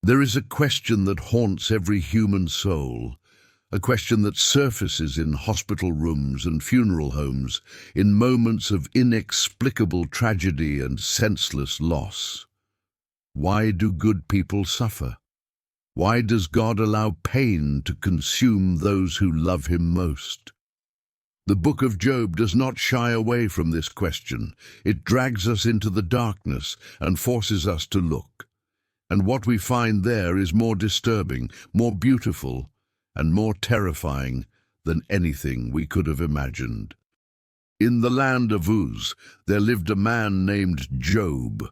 There is a question that haunts every human soul, a question that surfaces in hospital rooms and funeral homes, in moments of inexplicable tragedy and senseless loss. Why do good people suffer? Why does God allow pain to consume those who love him most? The book of Job does not shy away from this question. It drags us into the darkness and forces us to look. And what we find there is more disturbing, more beautiful, and more terrifying than anything we could have imagined. In the land of Uz, there lived a man named Job.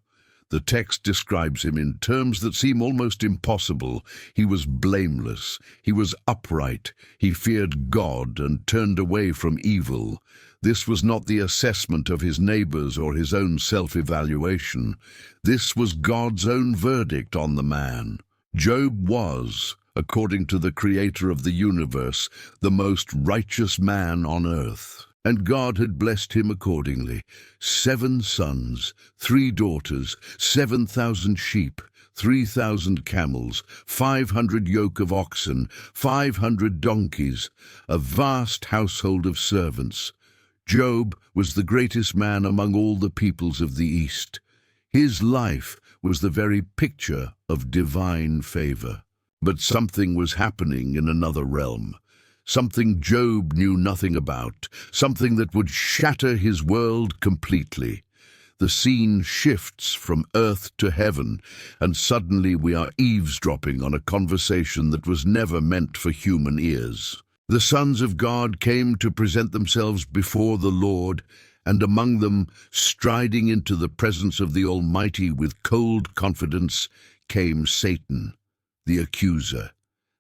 The text describes him in terms that seem almost impossible. He was blameless, he was upright, he feared God and turned away from evil. This was not the assessment of his neighbors or his own self-evaluation. This was God's own verdict on the man. Job was, according to the Creator of the universe, the most righteous man on earth. And God had blessed him accordingly. 7 sons, 3 daughters, 7,000 sheep, 3,000 camels, 500 yoke of oxen, 500 donkeys, a vast household of servants. Job was the greatest man among all the peoples of the East. His life was the very picture of divine favor. But something was happening in another realm. Something Job knew nothing about, something that would shatter his world completely. The scene shifts from earth to heaven, and suddenly we are eavesdropping on a conversation that was never meant for human ears. The sons of God came to present themselves before the Lord, and among them, striding into the presence of the Almighty with cold confidence, came Satan, the accuser,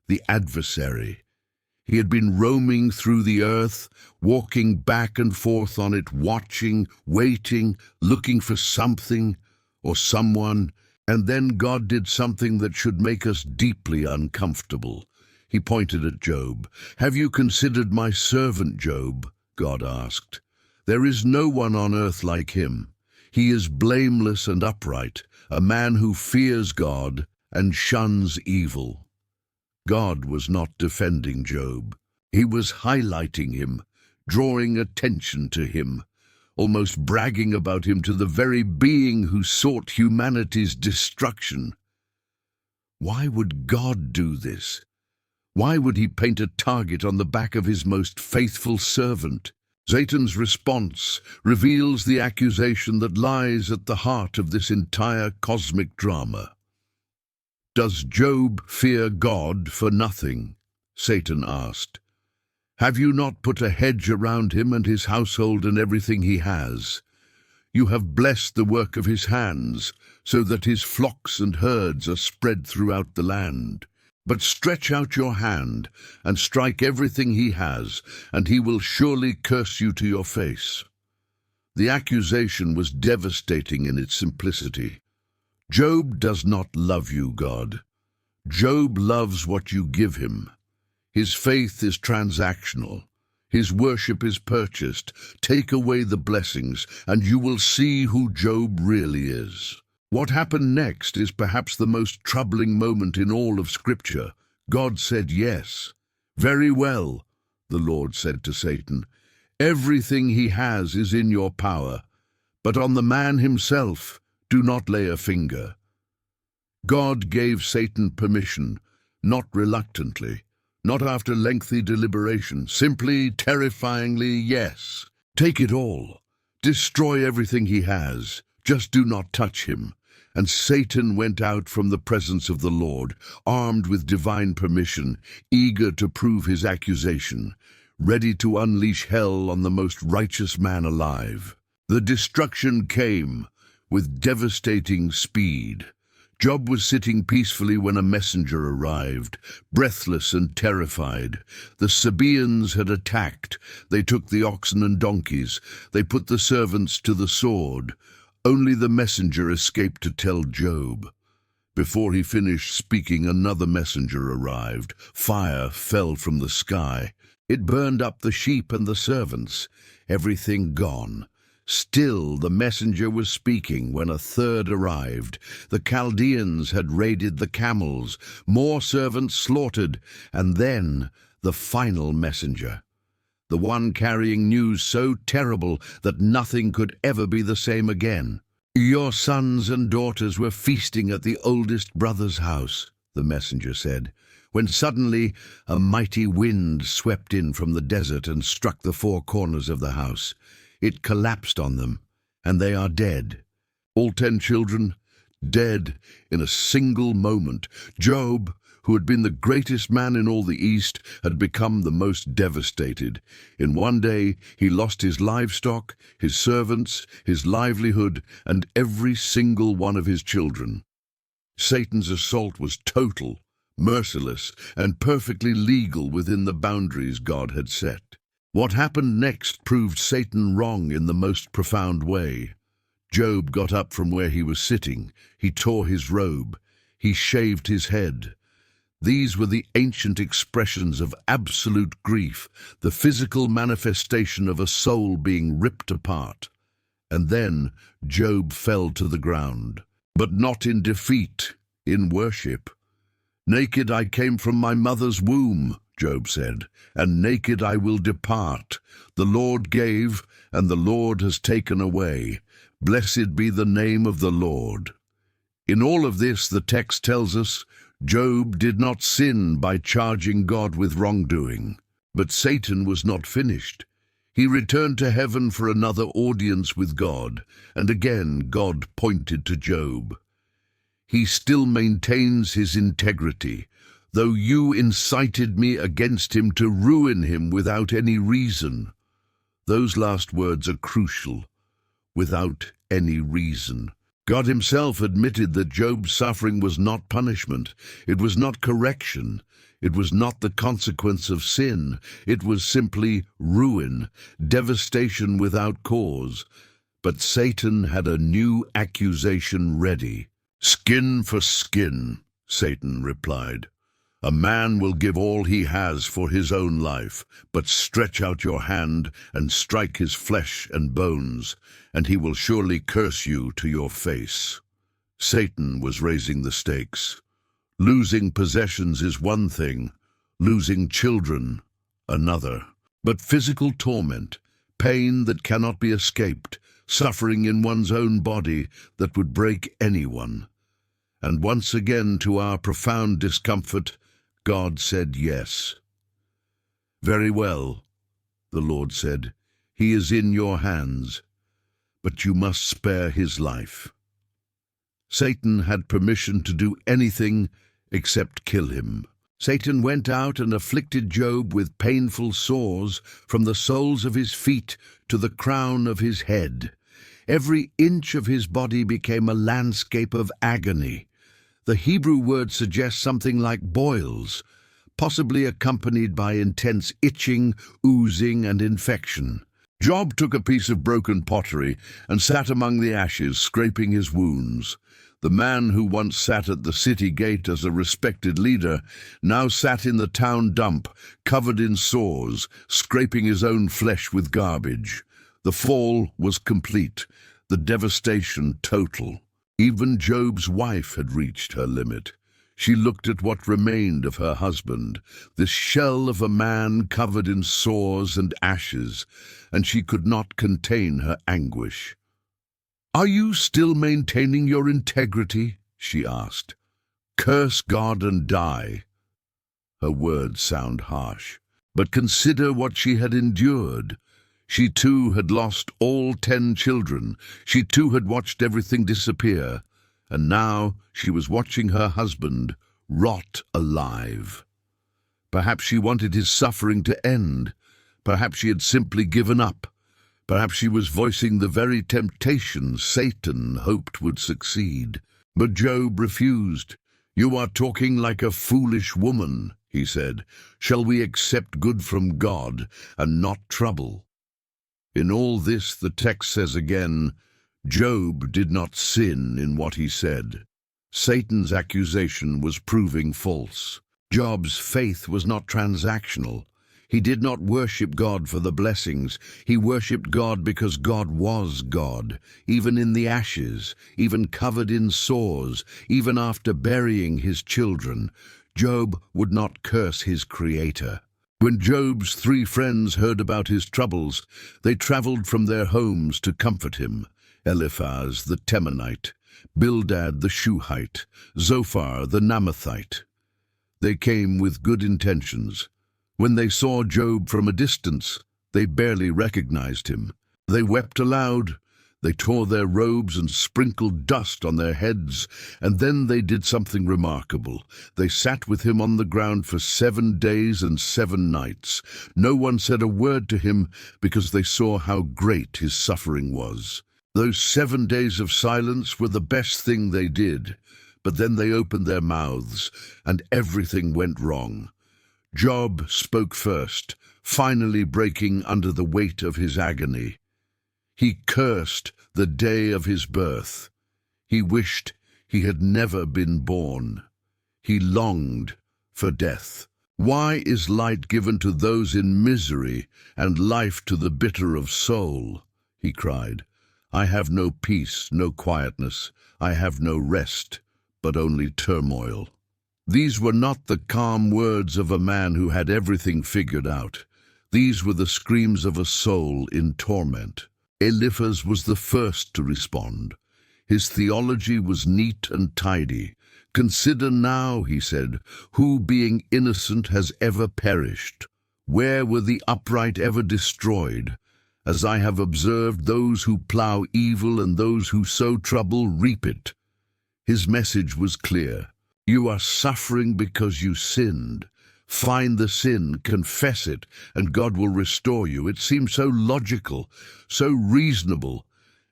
the adversary. He had been roaming through the earth, walking back and forth on it, watching, waiting, looking for something or someone, and then God did something that should make us deeply uncomfortable. He pointed at Job. "Have you considered my servant Job?" God asked. "There is no one on earth like him. He is blameless and upright, a man who fears God and shuns evil." God was not defending Job. He was highlighting him, drawing attention to him, almost bragging about him to the very being who sought humanity's destruction. Why would God do this? Why would he paint a target on the back of his most faithful servant? Satan's response reveals the accusation that lies at the heart of this entire cosmic drama. "Does Job fear God for nothing?" Satan asked. "Have you not put a hedge around him and his household and everything he has? You have blessed the work of his hands, so that his flocks and herds are spread throughout the land. But stretch out your hand and strike everything he has, and he will surely curse you to your face." The accusation was devastating in its simplicity. Job does not love you, God. Job loves what you give him. His faith is transactional. His worship is purchased. Take away the blessings, and you will see who Job really is. What happened next is perhaps the most troubling moment in all of Scripture. God said yes. "Very well," the Lord said to Satan. "Everything he has is in your power, but on the man himself, do not lay a finger." God gave Satan permission, not reluctantly, not after lengthy deliberation, simply, terrifyingly, yes. Take it all. Destroy everything he has. Just do not touch him. And Satan went out from the presence of the Lord, armed with divine permission, eager to prove his accusation, ready to unleash hell on the most righteous man alive. The destruction came with devastating speed. Job was sitting peacefully when a messenger arrived, breathless and terrified. The Sabaeans had attacked. They took the oxen and donkeys. They put the servants to the sword. Only the messenger escaped to tell Job. Before he finished speaking, another messenger arrived. Fire fell from the sky. It burned up the sheep and the servants. Everything gone. Still the messenger was speaking when a third arrived. The Chaldeans had raided the camels, more servants slaughtered, and then the final messenger, the one carrying news so terrible that nothing could ever be the same again. "Your sons and daughters were feasting at the oldest brother's house," the messenger said, when suddenly a mighty wind swept in from the desert and struck the four corners of the house. It collapsed on them, and they are dead. All 10 children, dead in a single moment. Job, who had been the greatest man in all the East, had become the most devastated. In one day, he lost his livestock, his servants, his livelihood, and every single one of his children. Satan's assault was total, merciless, and perfectly legal within the boundaries God had set. What happened next proved Satan wrong in the most profound way. Job got up from where he was sitting. He tore his robe. He shaved his head. These were the ancient expressions of absolute grief, the physical manifestation of a soul being ripped apart. And then Job fell to the ground, but not in defeat, in worship. "Naked I came from my mother's womb," Job said, "and naked I will depart. The Lord gave, and the Lord has taken away. Blessed be the name of the Lord." In all of this, the text tells us, Job did not sin by charging God with wrongdoing. But Satan was not finished. He returned to heaven for another audience with God, and again God pointed to Job. "He still maintains his integrity, though you incited me against him to ruin him without any reason." Those last words are crucial. Without any reason. God himself admitted that Job's suffering was not punishment. It was not correction. It was not the consequence of sin. It was simply ruin, devastation without cause. But Satan had a new accusation ready. "Skin for skin," Satan replied. "A man will give all he has for his own life, but stretch out your hand and strike his flesh and bones, and he will surely curse you to your face." Satan was raising the stakes. Losing possessions is one thing, losing children another. But physical torment, pain that cannot be escaped, suffering in one's own body that would break anyone. And once again, to our profound discomfort, God said yes. "Very well," the Lord said, "he is in your hands, but you must spare his life." Satan had permission to do anything except kill him. Satan went out and afflicted Job with painful sores from the soles of his feet to the crown of his head. Every inch of his body became a landscape of agony. The Hebrew word suggests something like boils, possibly accompanied by intense itching, oozing, and infection. Job took a piece of broken pottery and sat among the ashes, scraping his wounds. The man who once sat at the city gate as a respected leader now sat in the town dump, covered in sores, scraping his own flesh with garbage. The fall was complete, the devastation total. Even Job's wife had reached her limit. She looked at what remained of her husband, this shell of a man covered in sores and ashes, and she could not contain her anguish. "Are you still maintaining your integrity?" she asked. "Curse God and die." Her words sound harsh, but consider what she had endured. She too had lost all 10 children. She too had watched everything disappear. And now she was watching her husband rot alive. Perhaps she wanted his suffering to end. Perhaps she had simply given up. Perhaps she was voicing the very temptation Satan hoped would succeed. But Job refused. "You are talking like a foolish woman," he said. "Shall we accept good from God and not trouble?" In all this, the text says again, Job did not sin in what he said. Satan's accusation was proving false. Job's faith was not transactional. He did not worship God for the blessings. He worshipped God because God was God, even in the ashes, even covered in sores, even after burying his children. Job would not curse his Creator. When Job's 3 friends heard about his troubles, they traveled from their homes to comfort him: Eliphaz the Temanite, Bildad the Shuhite, Zophar the Naamathite. They came with good intentions. When they saw Job from a distance, they barely recognized him. They wept aloud. They tore their robes and sprinkled dust on their heads, and then they did something remarkable. They sat with him on the ground for 7 days and 7 nights. No one said a word to him because they saw how great his suffering was. Those 7 days of silence were the best thing they did, but then they opened their mouths, and everything went wrong. Job spoke first, finally breaking under the weight of his agony. He cursed the day of his birth. He wished he had never been born. He longed for death. Why is light given to those in misery and life to the bitter of soul? He cried. I have no peace, no quietness. I have no rest, but only turmoil. These were not the calm words of a man who had everything figured out. These were the screams of a soul in torment. Eliphaz was the first to respond. His theology was neat and tidy. Consider now, he said, who being innocent has ever perished? Where were the upright ever destroyed? As I have observed, those who plough evil and those who sow trouble reap it. His message was clear. You are suffering because you sinned. Find the sin, confess it, and God will restore you. It seemed so logical, so reasonable,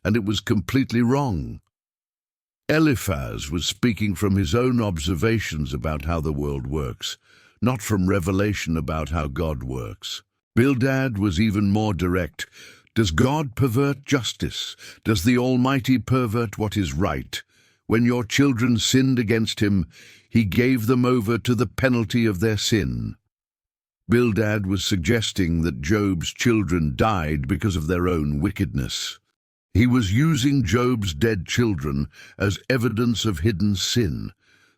and it was completely wrong. Eliphaz was speaking from his own observations about how the world works, not from revelation about how God works. Bildad was even more direct. Does God pervert justice? Does the Almighty pervert what is right? When your children sinned against him, he gave them over to the penalty of their sin. Bildad was suggesting that Job's children died because of their own wickedness. He was using Job's dead children as evidence of hidden sin.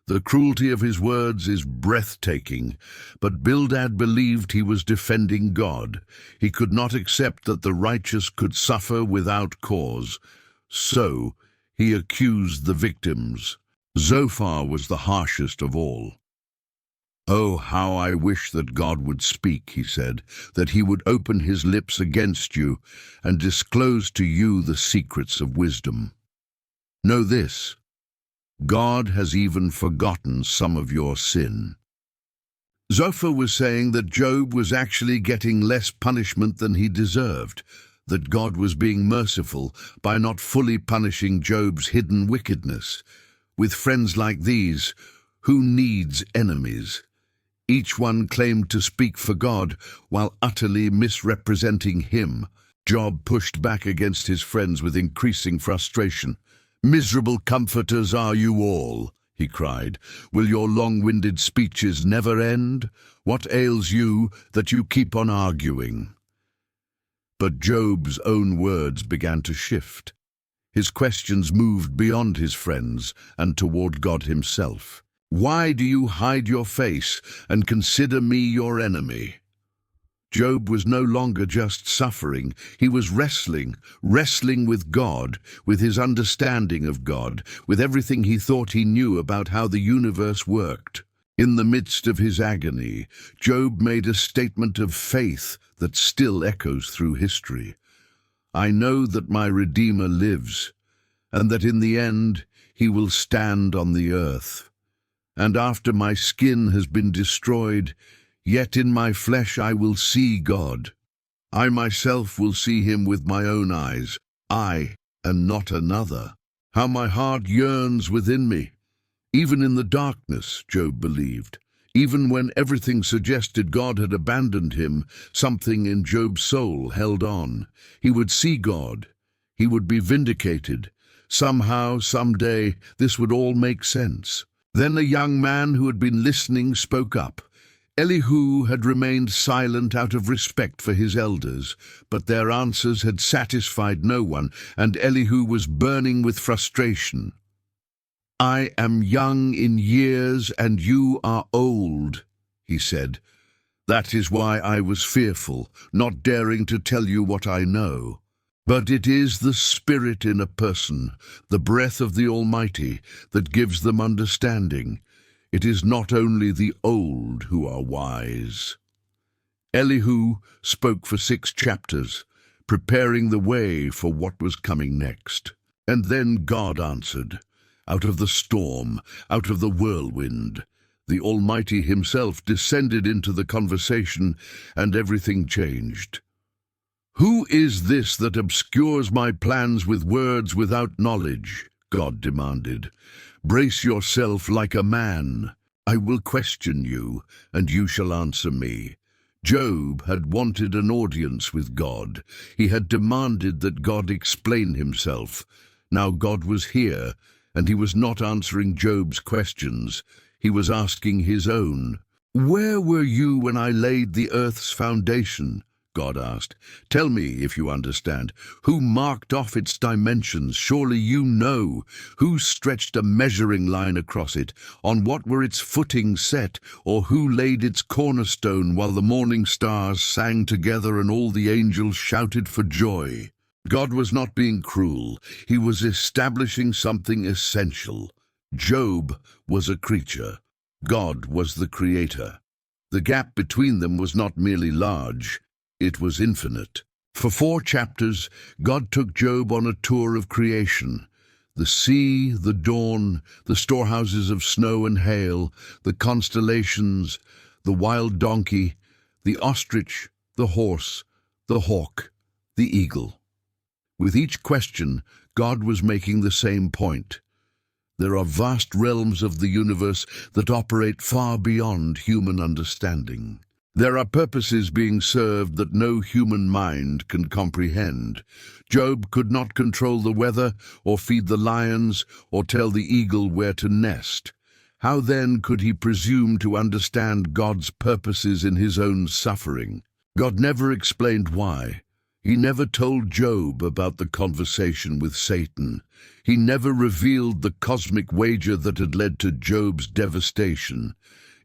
The cruelty of his words is breathtaking, but Bildad believed he was defending God. He could not accept that the righteous could suffer without cause. So he accused the victims. Zophar was the harshest of all. Oh, how I wish that God would speak, he said, that he would open his lips against you and disclose to you the secrets of wisdom. Know this, God has even forgotten some of your sin. Zophar was saying that Job was actually getting less punishment than he deserved, that God was being merciful by not fully punishing Job's hidden wickedness. With friends like these, who needs enemies? Each one claimed to speak for God while utterly misrepresenting him. Job pushed back against his friends with increasing frustration. Miserable comforters are you all, he cried. Will your long-winded speeches never end? What ails you that you keep on arguing? But Job's own words began to shift. His questions moved beyond his friends and toward God himself. Why do you hide your face and consider me your enemy? Job was no longer just suffering. He was wrestling with God, with his understanding of God, with everything he thought he knew about how the universe worked. In the midst of his agony, Job made a statement of faith that still echoes through history. I know that my Redeemer lives, and that in the end he will stand on the earth. And after my skin has been destroyed, yet in my flesh I will see God. I myself will see him with my own eyes, I and not another. How my heart yearns within me. Even in the darkness, Job believed. Even when everything suggested God had abandoned him, something in Job's soul held on. He would see God. He would be vindicated. Somehow, someday, this would all make sense. Then a young man who had been listening spoke up. Elihu had remained silent out of respect for his elders, but their answers had satisfied no one, and Elihu was burning with frustration. "I am young in years, and you are old," he said. "That is why I was fearful, not daring to tell you what I know. But it is the Spirit in a person, the breath of the Almighty, that gives them understanding. It is not only the old who are wise." Elihu spoke for 6 chapters, preparing the way for what was coming next. And then God answered. Out of the storm, out of the whirlwind, the Almighty himself descended into the conversation, and everything changed. "Who is this that obscures my plans with words without knowledge?" God demanded. "Brace yourself like a man. I will question you, and you shall answer me." Job had wanted an audience with God. He had demanded that God explain himself. Now God was here, and he was not answering Job's questions. He was asking his own. "Where were you when I laid the earth's foundation?" God asked. "Tell me, if you understand. Who marked off its dimensions? Surely you know. Who stretched a measuring line across it? On what were its footings set? Or who laid its cornerstone while the morning stars sang together and all the angels shouted for joy?" God was not being cruel. He was establishing something essential. Job was a creature. God was the creator. The gap between them was not merely large. It was infinite. For 4 chapters, God took Job on a tour of creation. The sea, the dawn, the storehouses of snow and hail, the constellations, the wild donkey, the ostrich, the horse, the hawk, the eagle. With each question, God was making the same point. There are vast realms of the universe that operate far beyond human understanding. There are purposes being served that no human mind can comprehend. Job could not control the weather, or feed the lions, or tell the eagle where to nest. How then could he presume to understand God's purposes in his own suffering? God never explained why. He never told Job about the conversation with Satan. He never revealed the cosmic wager that had led to Job's devastation.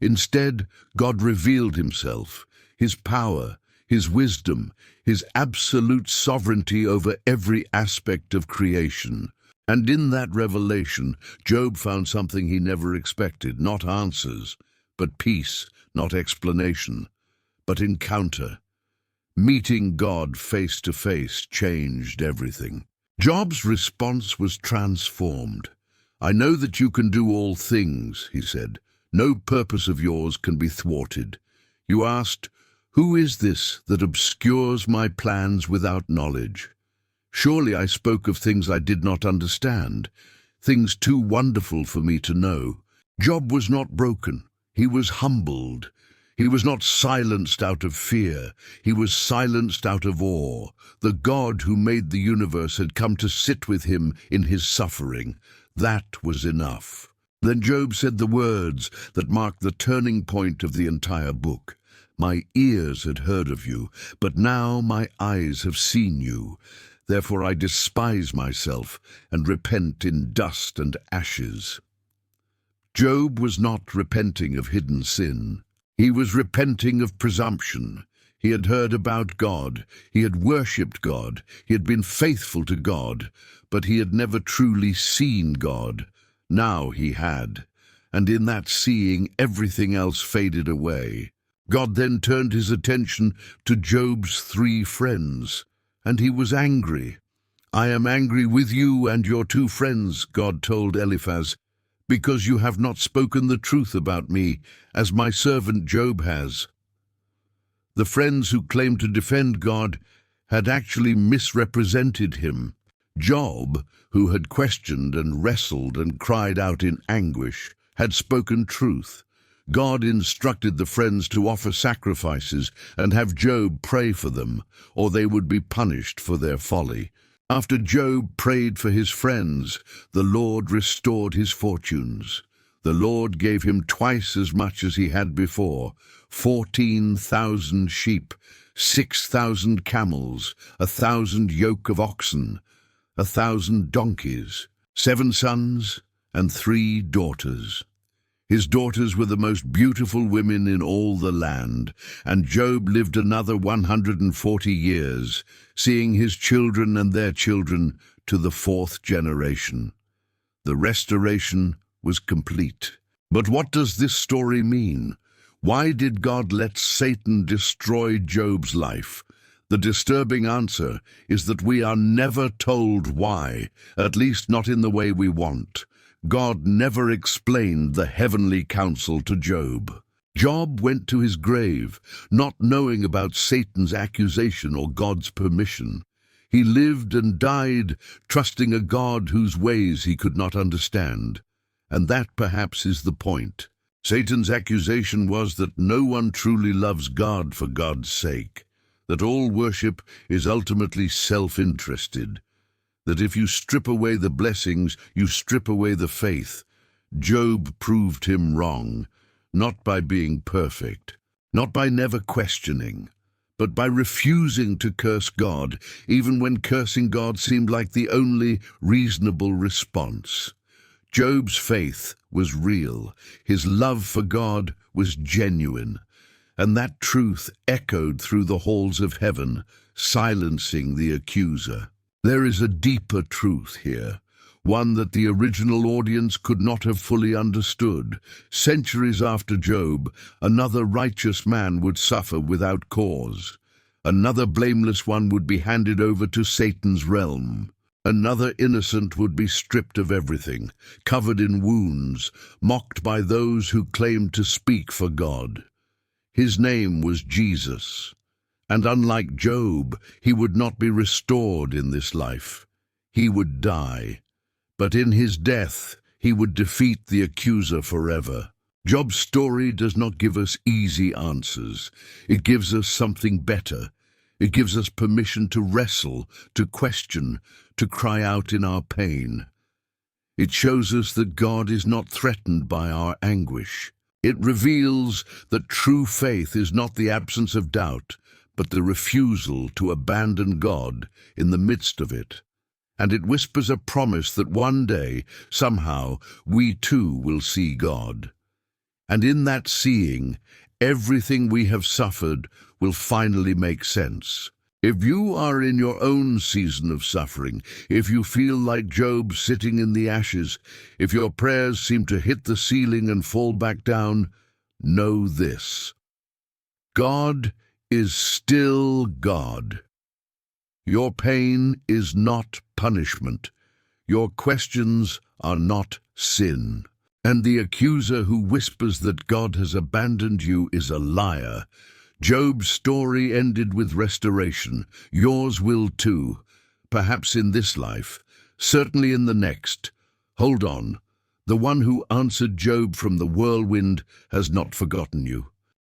Instead, God revealed himself, his power, his wisdom, his absolute sovereignty over every aspect of creation. And in that revelation, Job found something he never expected, not answers, but peace, not explanation, but encounter. Meeting God face to face changed everything. Job's response was transformed. "I know that you can do all things," he said. "No purpose of yours can be thwarted." You asked, "Who is this that obscures my plans without knowledge?" Surely I spoke of things I did not understand, things too wonderful for me to know. Job was not broken. He was humbled. He was not silenced out of fear. He was silenced out of awe. The God who made the universe had come to sit with him in his suffering. That was enough. Then Job said the words that marked the turning point of the entire book. "My ears had heard of you, but now my eyes have seen you. Therefore I despise myself and repent in dust and ashes." Job was not repenting of hidden sin. He was repenting of presumption. He had heard about God. He had worshipped God. He had been faithful to God, but he had never truly seen God. Now he had, and in that seeing everything else faded away. God then turned his attention to Job's 3 friends, and he was angry. "I am angry with you and your 2 friends," God told Eliphaz, "because you have not spoken the truth about me, as my servant Job has." The friends who claimed to defend God had actually misrepresented him. Job, who had questioned and wrestled and cried out in anguish, had spoken truth. God instructed the friends to offer sacrifices and have Job pray for them, or they would be punished for their folly. After Job prayed for his friends, the Lord restored his fortunes. The Lord gave him twice as much as he had before, 14,000 sheep, 6,000 camels, 1,000 yoke of oxen, 1,000 donkeys, 7 sons and 3 daughters. His daughters were the most beautiful women in all the land, and Job lived another 140 years, seeing his children and their children to the 4th generation. The restoration was complete. But what does this story mean? Why did God let Satan destroy Job's life? The disturbing answer is that we are never told why, at least not in the way we want. God never explained the heavenly counsel to Job. Job went to his grave, not knowing about Satan's accusation or God's permission. He lived and died, trusting a God whose ways he could not understand. And that perhaps is the point. Satan's accusation was that no one truly loves God for God's sake, that all worship is ultimately self-interested, that if you strip away the blessings, you strip away the faith. Job proved him wrong, not by being perfect, not by never questioning, but by refusing to curse God, even when cursing God seemed like the only reasonable response. Job's faith was real, his love for God was genuine, and that truth echoed through the halls of heaven, silencing the accuser. There is a deeper truth here, one that the original audience could not have fully understood. Centuries after Job, another righteous man would suffer without cause. Another blameless one would be handed over to Satan's realm. Another innocent would be stripped of everything, covered in wounds, mocked by those who claimed to speak for God. His name was Jesus. And unlike Job, he would not be restored in this life. He would die. But in his death, he would defeat the accuser forever. Job's story does not give us easy answers. It gives us something better. It gives us permission to wrestle, to question, to cry out in our pain. It shows us that God is not threatened by our anguish. It reveals that true faith is not the absence of doubt, but the refusal to abandon God in the midst of it. And it whispers a promise that one day, somehow, we too will see God. And in that seeing, everything we have suffered will finally make sense. If you are in your own season of suffering, if you feel like Job sitting in the ashes, if your prayers seem to hit the ceiling and fall back down, know this: God is still God. Your pain is not punishment. Your questions are not sin. And the accuser who whispers that God has abandoned you is a liar. Job's story ended with restoration. Yours will too. Perhaps in this life, certainly in the next. Hold on. The one who answered Job from the whirlwind has not forgotten you.